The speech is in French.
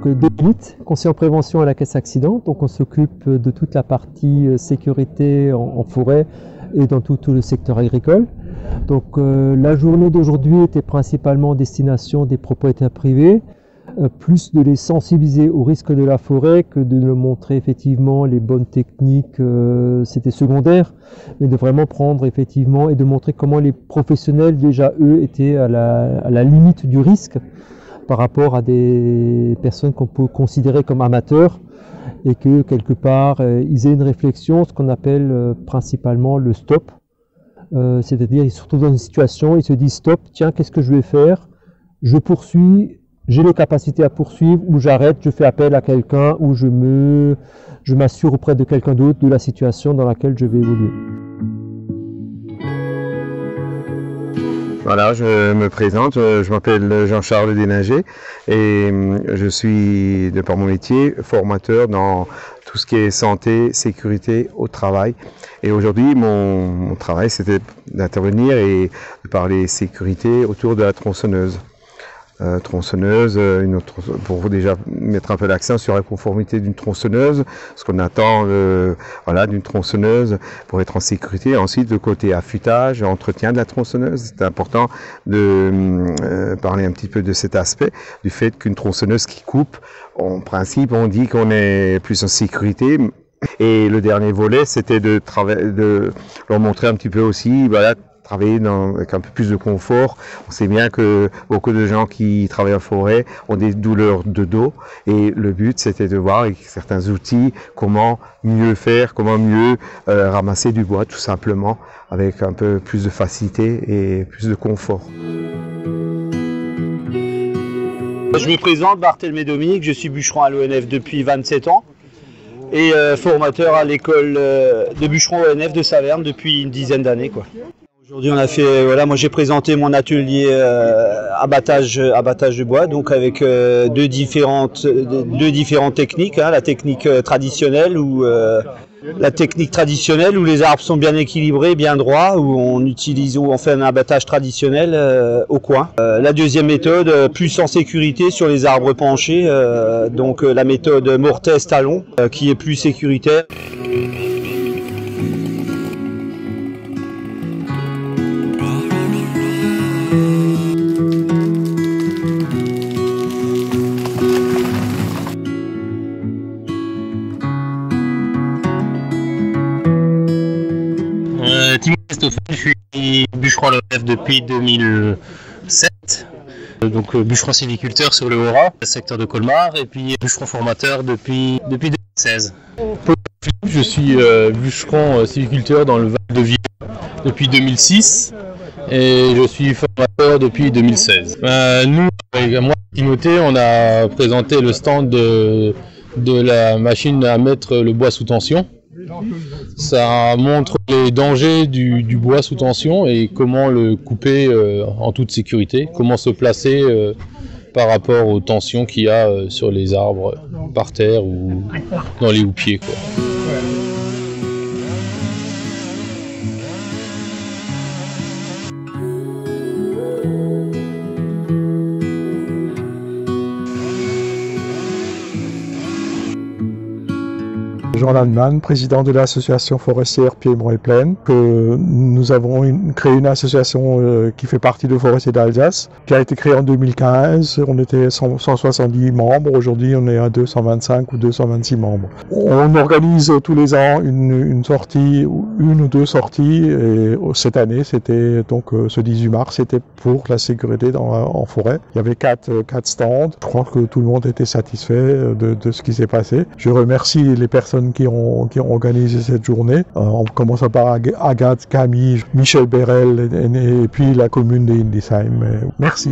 DELIT, conseiller en prévention à la caisse accident. Donc on s'occupe de toute la partie sécurité en forêt et dans tout le secteur agricole. Donc la journée d'aujourd'hui était principalement en destination des propriétaires privés, plus de les sensibiliser aux risques de la forêt que de leur montrer effectivement les bonnes techniques, c'était secondaire, mais de vraiment prendre effectivement et de montrer comment les professionnels déjà eux étaient à la limite du risque par rapport à des personnes qu'on peut considérer comme amateurs et que quelque part ils aient une réflexion, ce qu'on appelle principalement le stop. C'est-à-dire ils se retrouvent dans une situation, ils se disent stop, tiens, qu'est-ce que je vais faire? Je poursuis, j'ai les capacités à poursuivre, ou j'arrête, je fais appel à quelqu'un, ou je m'assure auprès de quelqu'un d'autre de la situation dans laquelle je vais évoluer. Voilà, je me présente, je m'appelle Jean-Charles Déninger et je suis, de par mon métier, formateur dans tout ce qui est santé, sécurité au travail. Et aujourd'hui, mon travail, c'était d'intervenir et de parler sécurité autour de la tronçonneuse. Pour vous déjà mettre un peu l'accent sur la conformité d'une tronçonneuse, ce qu'on attend voilà, d'une tronçonneuse pour être en sécurité. Ensuite, le côté affûtage, entretien de la tronçonneuse, c'est important de parler un petit peu de cet aspect, du fait qu'une tronçonneuse qui coupe, en principe, on dit qu'on est plus en sécurité. Et le dernier volet, c'était de leur montrer un petit peu aussi, voilà, travailler avec un peu plus de confort. On sait bien que beaucoup de gens qui travaillent en forêt ont des douleurs de dos et le but c'était de voir avec certains outils comment mieux faire, comment mieux ramasser du bois tout simplement avec un peu plus de facilité et plus de confort. Je me présente, Barthélemy Dominique, je suis bûcheron à l'ONF depuis 27 ans et formateur à l'école de bûcheron ONF de Saverne depuis une dizaine d'années, quoi. Aujourd'hui, on a fait, voilà, moi j'ai présenté mon atelier abattage de bois, donc avec deux différentes techniques, hein, la technique traditionnelle où les arbres sont bien équilibrés, bien droits, où on fait un abattage traditionnel au coin. La deuxième méthode, plus en sécurité sur les arbres penchés, donc la méthode mortaise-talon, qui est plus sécuritaire. Je suis bûcheron à l'ONF depuis 2007, donc bûcheron sylviculteur sur le Haut-Rhin, secteur de Colmar, et puis bûcheron formateur depuis 2016. Je suis bûcheron sylviculteur dans le Val de Vieux depuis 2006 et je suis formateur depuis 2016. Nous, avec moi et Timothée, on a présenté le stand de la machine à mettre le bois sous tension. Ça montre les dangers du bois sous tension et comment le couper en toute sécurité, comment se placer par rapport aux tensions qu'il y a sur les arbres par terre ou dans les houppiers, quoi. Jean Landman, président de l'association forestière Piémont et Plaine, que nous avons créé une association qui fait partie de Forestiers d'Alsace, qui a été créée en 2015. On était 170 membres, aujourd'hui on est à 225 ou 226 membres. On organise tous les ans une sortie, une ou deux sorties, et cette année, c'était donc ce 18 mars, c'était pour la sécurité en forêt. Il y avait quatre stands. Je crois que tout le monde était satisfait de ce qui s'est passé. Je remercie les personnes qui ont organisé cette journée, en commençant par Agathe, Camille, Michel Bérel et puis la commune d'Indisheim. Merci.